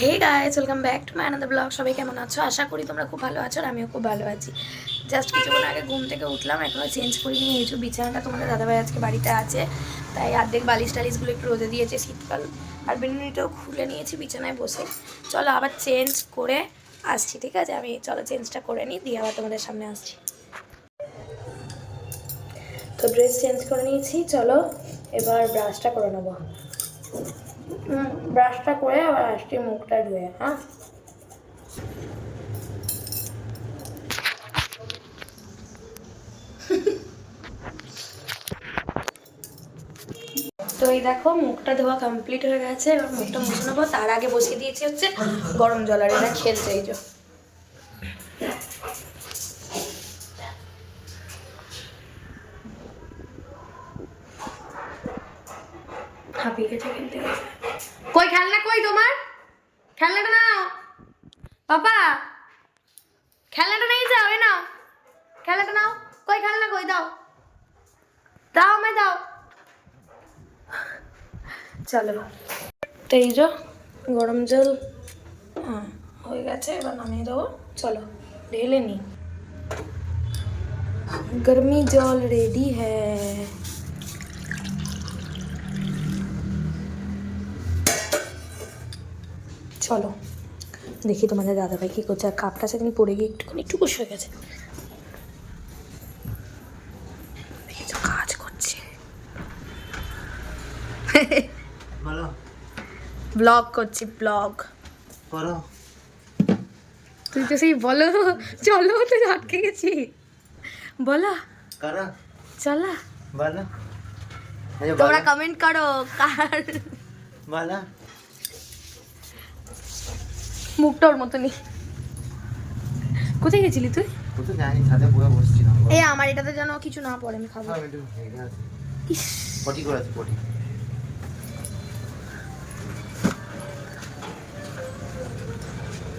Hey guys, welcome back to my another blog. সবাই কেমন আছো? আশা করি তোমরা খুব ভালো আছো আর আমিও খুব ভালো আছি। জাস্ট কিছুক্ষণ আগে ঘুম থেকে উঠলাম, এখনও চেঞ্জ করে নিয়ে এসো। বিছানাটা তোমাদের দাদাভাই আজকে বাড়িতে আছে, তাই অর্ধেক বালিশ টালিশগুলো একটু রোদে দিয়েছে শীতকাল, আর বেনুনিটাও খুলে নিয়েছি বিছানায় বসে। চলো আবার চেঞ্জ করে আসছি, ঠিক আছে? আমি চলো চেঞ্জটা করে নিই, দিয়ে আবার তোমাদের সামনে আসছি। তো ড্রেস চেঞ্জ করে নিয়েছি, চলো এবার ব্রাশটা করে নেবো। ব্রাশটা করে আবার আসছি মুখটা ধুয়ে। হ্যাঁ, তো এই দেখো মুখটা ধোয়া কমপ্লিট হয়ে গেছে, এবার মুখটা মুছে নেবো। তার আগে বসিয়ে দিয়েছি হচ্ছে গরম জল, আর এটা খেলছে এই যে। হাঁপিয়ে গেছে খেলতে গেছে। কই খেলনা, কই তোমার খেলনাটা? নাও পাপা, খেলনাটা নিয়ে যাও, এ নাও খেলনাটা নাও। কই খেলনা, কই দাও, দাও আমায় দাও। চলো, তো এই যে গরম জল হয়ে গেছে, এবার নামিয়ে দেবো। চলো ঢেলে নি, गर्मी जल रेडी है। চলো দেখি তোমাদের দাদাভাই কী করছে। আর কাপটা সেদিন পড়ে গিয়ে একটুখানি টুকুস হয়ে গেছে, দেখেছো কাজ করছে। ব্লগ করছি, ব্লগ করো। তুই তো সেই বলো চলো, তুই আটকে গেছি, বলো করো, চলো বলো। তোমরা কমেন্ট করো কার বলো। মুখটা ওর মতনই। কোথায় গেছিলি তুই? কোথায় জানি, ছাদে পুরো বসছিলাম। এই আমার এটাতে যেন কিছু না পড়ে, আমি খাবো। ইস, পটি করেছে পটি।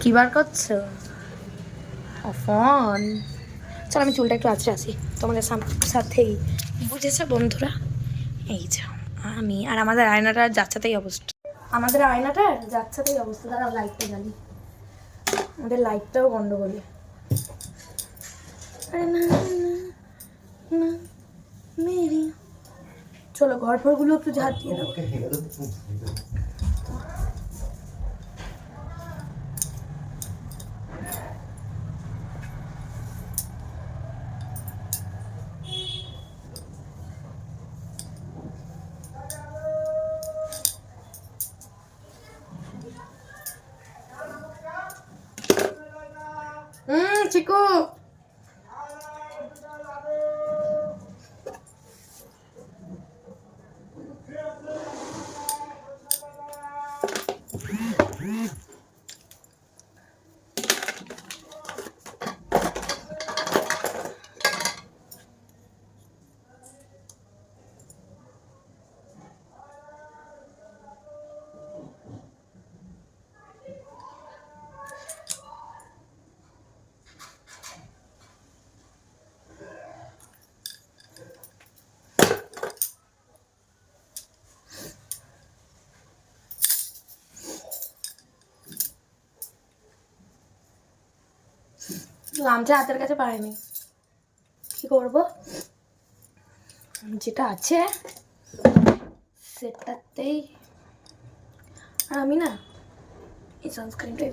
কি বার করছো? ফোন। চল আমি চুলটা একটু আঁচড়ে আসি তোমাদের সাথেই, বুঝেছো বন্ধুরা? এই যাও আমি, আর আমাদের আয়নাটার যাচ্ছাতেই অবস্থা, আমাদের আয়নাটার যাচ্ছাতেই অবস্থা। দাঁড়াও লাইটটা জ্বালি, আমাদের লাইটটাও গন্ডগোলে। আরে না না না মেরি, চলো ঘর ফরগুলো একটু ঝাড় দিয়ে দাও। চিকু গামছা হাতের কাছে পাইনি, কি করবো? যেটা আছে সেটাতেই। আর আমি না এই সানস্ক্রিনটাই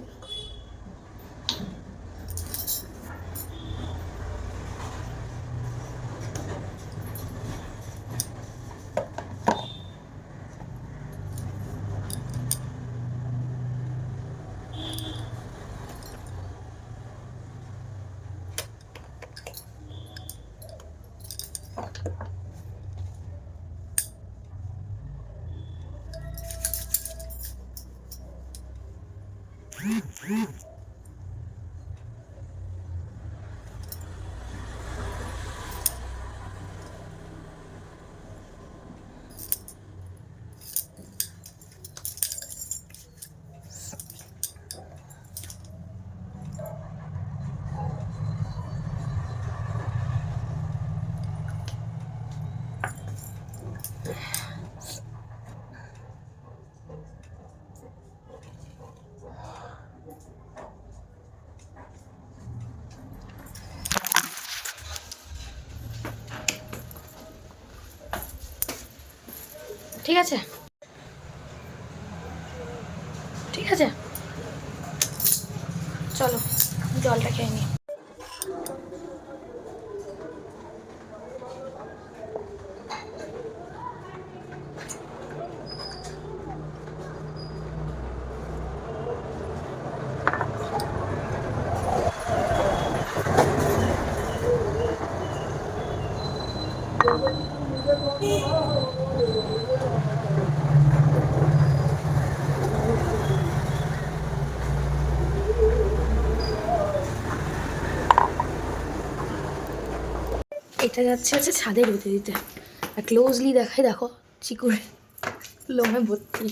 ঠিক আছে, ঠিক আছে, চলো জলটা খেয়ে নিই। এটা যাচ্ছে হচ্ছে ছাদে রোদে দিতে, আর ক্লোজলি দেখাই, দেখো চিকুরে লোমে ভর্তি।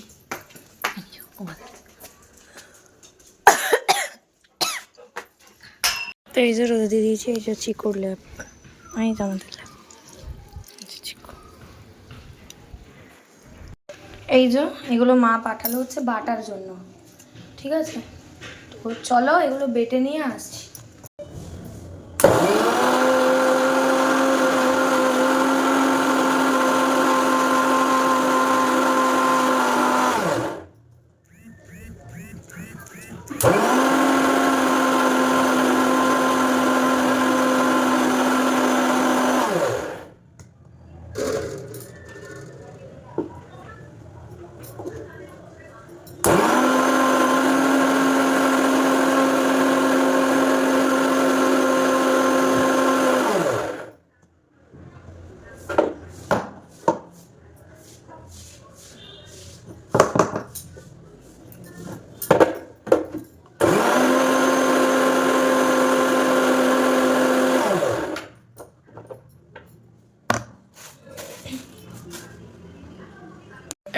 তো এই যে রোদে দিয়ে দিয়েছি, এই যে চিকুর লেপ, এই যে আমাদের লেপ, চিকু। এই যে এগুলো মা পাঠালো হচ্ছে বাটার জন্য, ঠিক আছে? তো চলো এগুলো বেটে নিয়ে আসছি।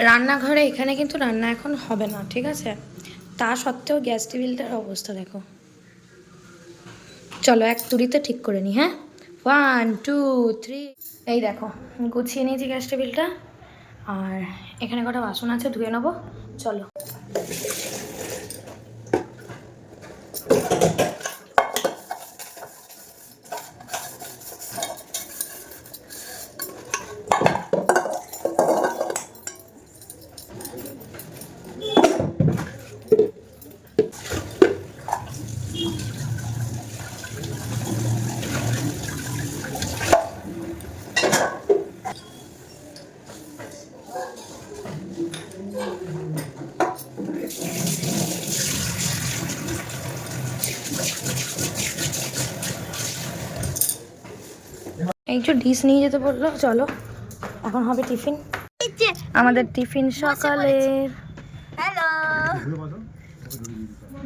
রান্নাঘরে এখানে কিন্তু রান্না এখন হবে না, ঠিক আছে? তা সত্ত্বেও গ্যাস টেবিলটার অবস্থা দেখো। চলো এক তুড়িতে ঠিক করে নিই, হ্যাঁ? 1 2 3। এই দেখো গুছিয়ে নিয়েছি গ্যাস টেবিলটা, আর এখানে কটা বাসন আছে ধুয়ে নেবো, চলো। এই যে ডিশ নিয়ে যেতে বললো, চলো এখন হবে টিফিন। আমাদের টিফিন সকালের। হ্যালো,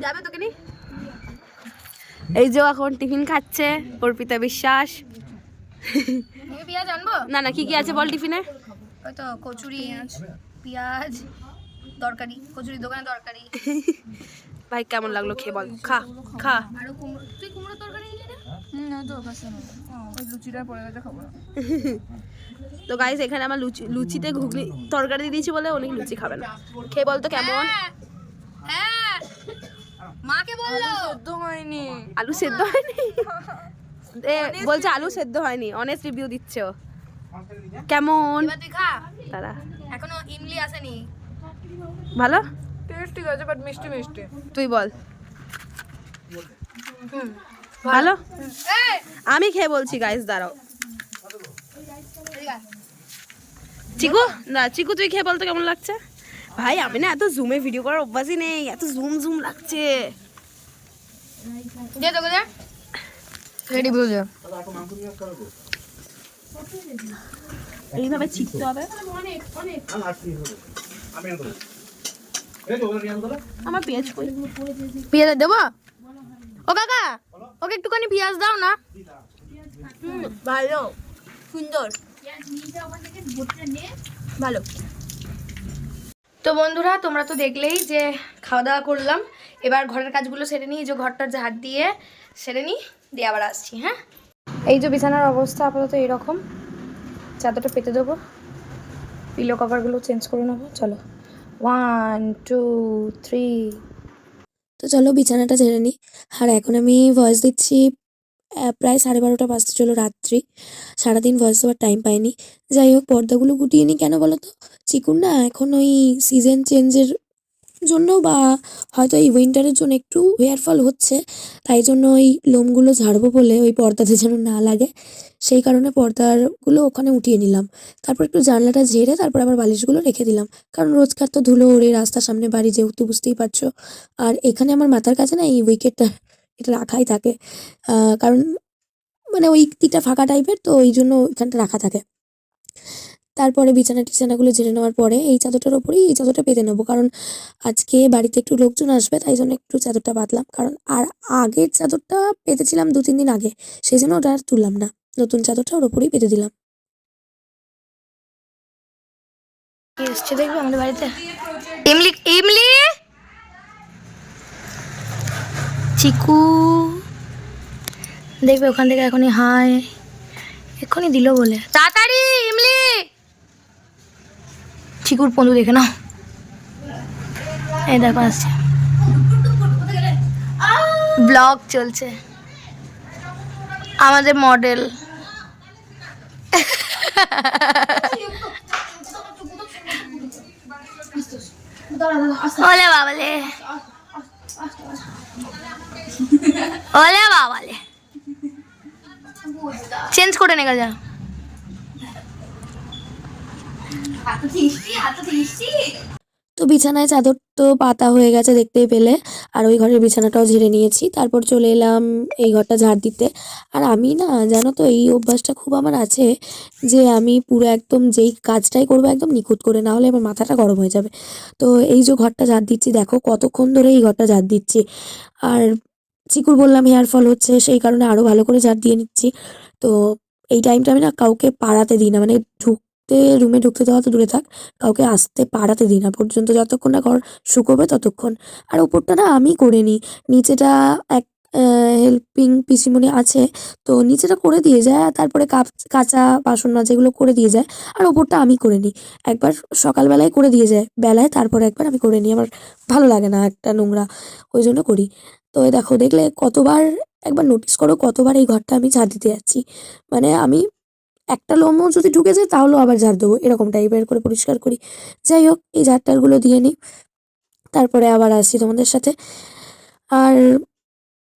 যাবে তোকে নি? এই যে এখন টিফিন খাচ্ছে অর্পিতা বিশ্বাস। পেঁয়াজ আনবো না? না, কি কি আছে বল টিফিনে? ওই তো কচুরি, পেঁয়াজ, তরকারি, কচুরি দোকানে তরকারি। ভাই কেমন লাগলো খেয়ে বল? খা খা। আরো কুমড়ো, তুই কুমড়ো তরকারি নিলি না? না তো কাছে না, ওই লুচিটা পড়ে গেছে খাবো। তো গাইস এখানে আমার লুচিতে ঘুগনি তরকারি দিয়ে দিয়েছি বলে অনেক লুচি খাবে না। খেয়ে বল তো কেমন? হ্যাঁ মাকে বললো সেদ্ধ হয়নি, আলু সেদ্ধ হয়নি। বলছে আলু সেদ্ধ হয়নি, অনেস্ট রিভিউ দিচ্ছে ও। কেমন? এবার তুই খা। দাঁড়া, এখনো ইমলি আসেনি। ভালো টেস্ট, ঠিক আছে, বাট মিষ্টি মিষ্টি। তুই বল। ভালো? আমি খেয়ে বলছি গাইস, দাঁড়াও। চিকু না, চিকু তুই খেয়ে বলতো কেমন লাগছে? ভাই আমি না এত জুমে ভিডিও করার অভ্যাসই নেই, এত জুম জুম লাগছে। দে তোকে দে, রেডি বল যা। এইভাবে ছিটতে হবে। আমার পেঁয়াজ কই? পেঁয়াজ দেবো? ও কাকা, ওকে একটুখানি পেঁয়াজ দাও না। ভালো, সুন্দর, ভালো। তো বন্ধুরা তোমরা তো দেখলেই যে খাওয়া দাওয়া করলাম, এবার ঘরের কাজগুলো সেরে নিই। এই যে ঘরটার ঝাড় দিয়ে সেরে নিই, দিয়ে আবার আসছি। হ্যাঁ, এই যে বিছানার অবস্থা আপাতত এরকম, চাদরটা পেতে দেবো, পিলো কভারগুলো চেঞ্জ করে নেবো। চলো 1 2 3। তো চলো বিছানাটা ঝেড়ে নিই। আর এখন আমি ভয়েস দিচ্ছি প্রায় 12:30 বাজতে চলো রাত্রি। সারাদিন ভয়েস দেওয়ার টাইম পাইনি। যাই হোক পর্দাগুলো গুটিয়ে নিই, কেন বলো তো? চিকুর না এখন ওই সিজন চেঞ্জের জন্য বা হয়তো এই উইন্টারের জন্য একটু হেয়ার ফল হচ্ছে, তাই জন্য ওই লোমগুলো ঝাড়বো বলে ওই পর্দাতে যেন না লাগে, সেই কারণে পর্দারগুলো ওখানে উঠিয়ে নিলাম। তারপর একটু জানলাটা ঝেড়ে তারপর আবার বালিশগুলো রেখে দিলাম, কারণ রোজকার তো ধুলো ওড়ে রাস্তার সামনে বাড়ি, যেহেতু বুঝতেই পারছো। আর এখানে আমার মাথার কাছে না এই উইকেটটা এটা রাখাই থাকে, কারণ মানে ওই দিকটা ফাঁকা টাইপের, তো ওই জন্য এখানটা রাখা থাকে। তারপরে বিছানাগুলো ঝেড়ে নেওয়ার পরে এই চাদরটার ওপরেই এই চাদরটা পেতে নেবো, কারণ আজকে বাড়িতে একটু লোকজন আসবে, তাই জন্য একটু চাদরটা পাতলাম। কারণ আর আগের চাদরটা পেতেছিলাম 2-3 দিন আগে, সেই জন্য ওটা আর তুললাম না, নতুন চাদরটা ওর ওপরেই পেতে দিলাম। এসছে দেখবে আমাদের বাড়িতে, ইমলি ইমলি চিকু দেখবে ওখান থেকে এখনই হাই এক্ষুনি দিল বলে, তাড়াতাড়ি ইমলি। চিকুর পন্ধু দেখে নাও, এই দেখো আসছে, ব্লগ চলছে আমাদের মডেল। ওলে বাবালে, ওলে বাবালে, চেঞ্জ করে নেগা যা। তো বিছানায় চাদর তো পাতা হয়ে গেছে দেখতেই পেলে, আর ওই ঘরের বিছানাটাও ঝেড়ে নিয়েছি। তারপর চলে এলাম এই ঘরটা ঝাড় দিতে। আর আমি না জানো তো এই অভ্যাসটা খুব আমার আছে, যে আমি পুরো একদম যেই কাজটাই করবো একদম নিখুঁত করে, না হলে আমার মাথাটা গরম হয়ে যাবে। তো এই যে ঘরটা ঝাড় দিচ্ছি, দেখো কতক্ষণ ধরে এই ঘরটা ঝাড় দিচ্ছি। আর চিকুর বললাম হেয়ার ফল হচ্ছে, সেই কারণে আরো ভালো করে ঝাড় দিয়ে নিচ্ছি। তো এই টাইমটা আমি না কাউকে পাড়াতে দিই না, মানে রুমে ঢুকতে দেওয়া তো দূরে থাক, কাউকে আসতে পাড়াতে দিই না পর্যন্ত, যতক্ষণ না ঘর শুকোবে ততক্ষণ। আর ওপরটা না আমি করে নিই, নিচেটা এক হেল্পিং পিসিমণি আছে, তো নিচেটা করে দিয়ে যায়, আর তারপরে কাঁচা বাসন মাজা এগুলো করে দিয়ে যায়, আর ওপরটা আমি করে নিই। একবার সকালবেলায় করে দিয়ে যায় বেলায়, তারপরে একবার আমি করে নিই, আমার ভালো লাগে না একটা নোংরা, ওই জন্য করি। তো এই দেখো দেখলে কতবার, একবার নোটিস করো কতবার এই ঘরটা আমি ঝাড় দিতে যাচ্ছি, মানে আমি একটা লোমও যদি ঢুকে যায় তাহলেও আবার ঝাড় দেবো, এরকম টাইপের করে পরিষ্কার করি। যাই হোক এই ঝাড়টারগুলো দিয়ে নিই, তারপরে আবার আসছি তোমাদের সাথে। আর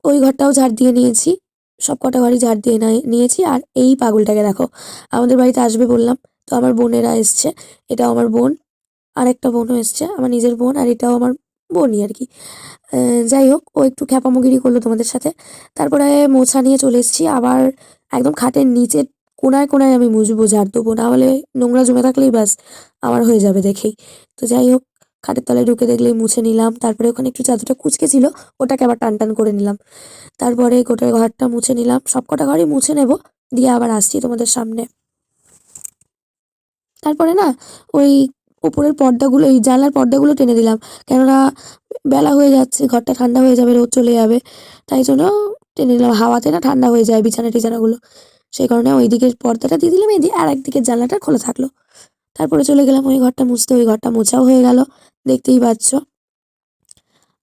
ওই ঘরটাও ঝাড় দিয়ে নিয়েছি, সব কটা ঘরই ঝাড় দিয়ে নিয়েছি। আর এই পাগলটাকে দেখো, আমাদের বাড়িতে আসবে বললাম, তো আমার বোনেরা এসছে, এটাও আমার বোন, আর একটা বোনও এসছে, আমার নিজের বোন, আর এটাও আমার বোনই আর কি। যাই হোক ও একটু খ্যাপামোগিরি করলো তোমাদের সাথে। তারপরে মোছা নিয়ে চলে এসেছি, আবার একদম খাটের নিচে কোনায় কোনায় আমি মুছবো, ঝাড় দেবো, না হলে নোংরা জমে থাকলেই ব্যাস আমার হয়ে যাবে দেখেই। তো যাই হোক খাটের তলায় ঢুকে দেখলেই মুছে নিলাম, তারপরে ওখানে একটু চাদরটা কুঁচকে ছিল, ওটাকে আবার টান টান করে নিলাম। তারপরে গোটা ঘরটা মুছে নিলাম, সব কটা ঘরই মুছে নেব, দিয়ে আবার আসছি তোমাদের সামনে। তারপরে না ওই উপরের পর্দাগুলো, এই জানলার পর্দাগুলো টেনে দিলাম, কেননা বেলা হয়ে যাচ্ছে, ঘরটা ঠান্ডা হয়ে যাবে, রোদ চলে যাবে, তাই জন্য টেনে নিলাম, হাওয়াতে না ঠান্ডা হয়ে যায় টিছানাগুলো, সেই কারণে ওই দিকের পর্দাটা দিয়ে দিলাম, আর একদিকের জানলাটা খোলা থাকলো। তারপরে চলে গেলাম ওই ঘরটা মুছতে, ওই ঘরটা মোছাও হয়ে গেল, দেখতেই পাচ্ছ।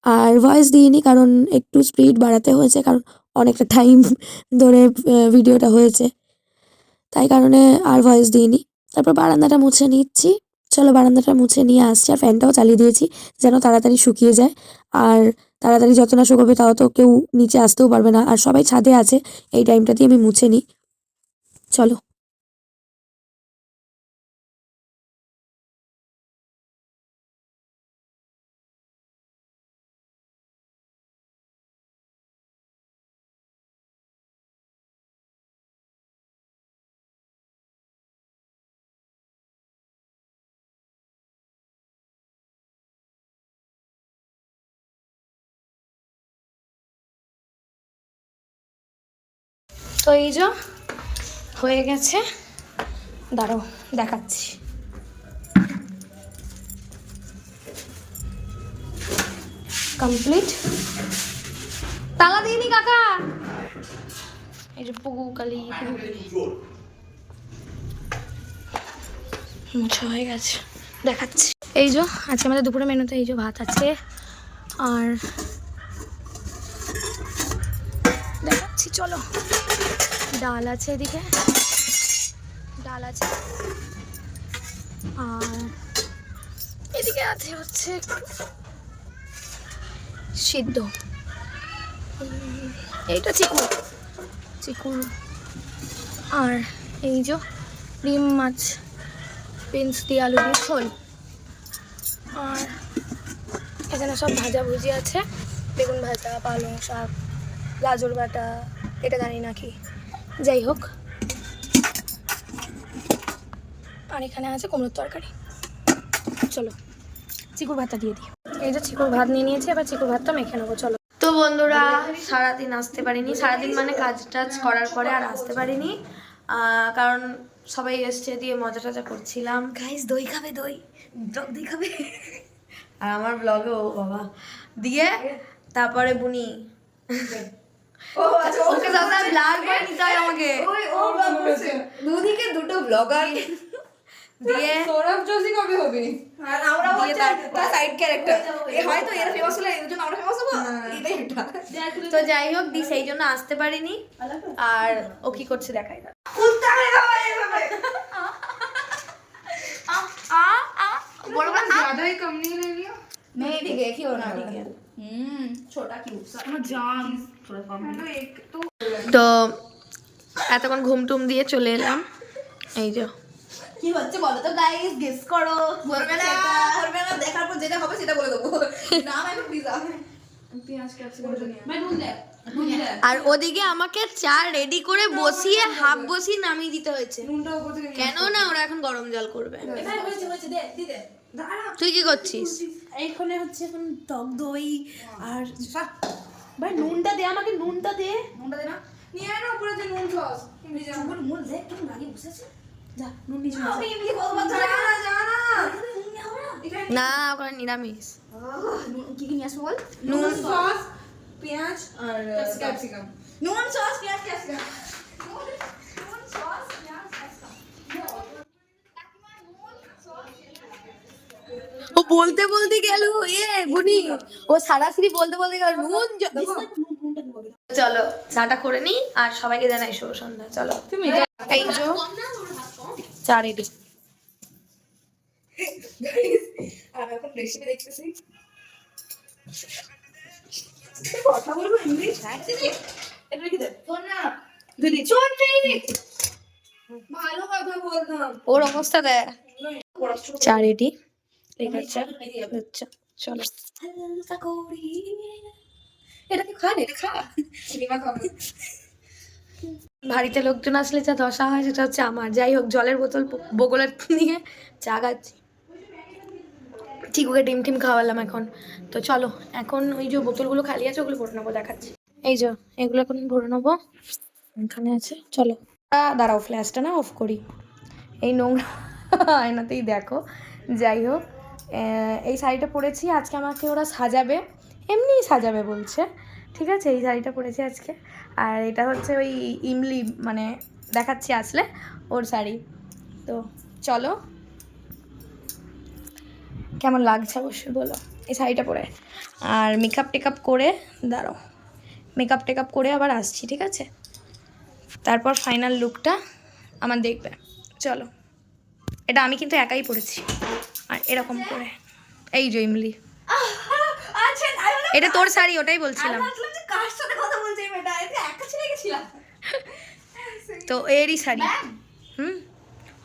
আর ভয়েস দিইনি, কারণ একটু স্পিড বাড়াতে হয়েছে, কারণ অনেকটা টাইম ধরে ভিডিওটা হয়েছে, তাই কারণে আর ভয়েস দিইনি। তারপর বারান্দাটা মুছে নিচ্ছি, চলো বারান্দাটা মুছে নিয়ে আসছি, আর ফ্যানটাও চালিয়ে দিয়েছি যেন তাড়াতাড়ি শুকিয়ে যায়। আর তাড়াতাড়ি যত না শুকোবে তাও তো কেউ নিচে আসতেও পারবে না, আর সবাই ছাদে আছে, এই টাইমটাতেই আমি মুছে নিই। চলো। তো এই যে হয়ে গেছে, দাঁড়াও দেখাচ্ছি। কমপ্লিট, তালা দিইনি কাকা, এই যে পুগু কালি মোছা হয়ে গেছে, দেখাচ্ছি। এই যে আজকে আমাদের দুপুরে মেনুতে এই যে ভাত আছে, আর দেখাচ্ছি চলো। ডাল আছে এদিকে, ডাল আছে, আর এদিকে আছে হচ্ছে সিদ্ধ, এইটা চিকুর চিকুর, আর এই যে ডিম মাছ বিনস দিয়ে আলু দিয়ে ঝোল, আর এখানে সব ভাজা ভুজি আছে, বেগুন ভাজা, পালং শাক, গাজর বাটা, এটা জানি না কি, যাই হোক। আর এখানে আছে কুমড়োর তরকারি। চলো চিকুর ভাতটা দিয়ে দিই। এই যে চিকুর ভাত নিয়ে নিয়েছি, এবার চিকুর ভাতটা মেখে নেবো। চলো। তো বন্ধুরা, সারাদিন আসতে পারিনি, সারাদিন মানে কাজ টাজ করার পরে আর আসতে পারিনি, কারণ সবাই এসছে দিয়ে মজা টজা করছিলাম। গাইস দই খাবে, দই দই খাবে, আর আমার ব্লগে ও বাবা দিয়ে তারপরে বুনি ওকে দাদা লাল করে নিতে হয় আমাকে, দুদিকে দুটো ব্লগার দিয়ে সৌরভ যোশী কবে হবে? আর আমরা হচ্ছে তার সাইড ক্যারেক্টার, হয়তো এরা ফেমাস হলে এর জন্য আমরা ফেমাস হবো, এটাই একটা। তো যাই হোক দি সেই জন্য আসতে পারিনি, আর ও কি করছে দেখাই দাও। ज्यादा ही कम नहीं ले लिया? नहीं ठीक है, क्यों ना छोटा क्यूब सा जान थोड़ा कम है तो एक तो তো এতক্ষণ ঘুমটুম দিয়ে চলে এলাম। এই যে কি হচ্ছে বলো তো গাইস, গেস করো। করবে না দেখার পর যেটা হবে সেটা বলে দেবো। নাম এখন পিজা, পেঁয়াজ ক্যাপসিকাম ধনিয়া, मैं নুন দে। আর ওদিকে আমাকে চা রেডি করে বসিয়ে হাফ বসিয়ে নামিয়ে দিতে হয়েছে, নুনটা উপর থেকে কেন না ওরা এখন গরম জল করবে। এটা হয়েছে দে দিদে দাঁড়া। তুই কি করছিস? এইখানে হচ্ছে এখন টক দই আর ভাই নুনটা দে আমাকে, নুনটা দে না নিয়ে আয় না উপরে যে নুন সস ইমলি যা নুন মুল দে, কেন লাগে বসেছে যা নুন নিয়ে যা। আমি ইমলি কতবার যা না নুন নিয়ে আও না, না ওখানে নিরামিষ। নুন কি নিয়ে আসবো বল? নুন সস পেঁয়াজ আর ক্যাপসিকাম, নুন সস পেঁয়াজ ক্যাপসিকাম, নুন সস পেঁয়াজ ক্যাপসিকাম। ও বলতে বলতে গেল বুনি, ও সারাসরি বলতে বলতে গেল নুন। চলো চাটা করে নি আর সবাইকে জানাই শুভ সন্ধ্যা। চলো তুমি এই যে চা রেডি। আর এখন রেসিপি দেখতেছি, কথা বলবো ইংলিশ। এটা কি দে শোন না দিদি, শোন নেই ভালো কথা বলতাম। ওর অবস্থা দেয়। চা রেডি, ঠিক আছে আচ্ছা চলো। হালকা করি এটা কি খান, এটা খা বিমা খাবে। বাড়িতে লোকজন আসলে যা দশা হয় সেটা হচ্ছে আমার। যাই হোক জলের বোতল বগলের নিয়ে চা খাচ্ছি, ঠিক ওকে ডিম টিম খাওয়ালাম এখন। তো চলো এখন ওই যে বোতলগুলো খালি আছে ওগুলো ভরে নেবো, দেখাচ্ছি। এই যে এগুলো এখন ভরে নেবো, এখানে আছে। চলো দাঁড়াও ফ্ল্যাশটা না অফ করি, এই নোংরা আয়নাতেই দেখো। যাই হোক এই শাড়িটা পরেছি আজকে, আমাকে ওরা সাজাবে, এমনিই সাজাবে বলছে, ঠিক আছে। এই শাড়িটা পরেছি আজকে, আর এটা হচ্ছে ওই ইমলি মানে দেখাচ্ছি আসলে ওর শাড়ি। তো চলো কেমন লাগছে অবশ্যই বলো এই শাড়িটা পরে। আর মেকআপ টেকআপ করে দাঁড়াও, মেকআপ টেকআপ করে আবার আসছি, ঠিক আছে। তারপর ফাইনাল লুকটা আমার দেখবে। চলো এটা আমি কিন্তু একাই পরেছি, আর এরকম করে এই যে ইমলি, আচ্ছা এটা তোর শাড়ি, ওটাই বলছিলাম। ভাবলাম যে কার সাথে কথা বলছে এই মেয়েটা, এটা একা ছেড়ে গেছিলাম। তো এরই শাড়ি। হুম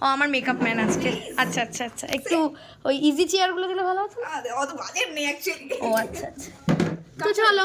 ও আমার মেকআপ ম্যান আজকে। আচ্ছা আচ্ছা আচ্ছা, একটু ওই ইজি চেয়ারগুলো দিলে ভালো হতো। অত বাজে নেই অ্যাকচুয়ালি। ও আচ্ছা আচ্ছা, তো চলো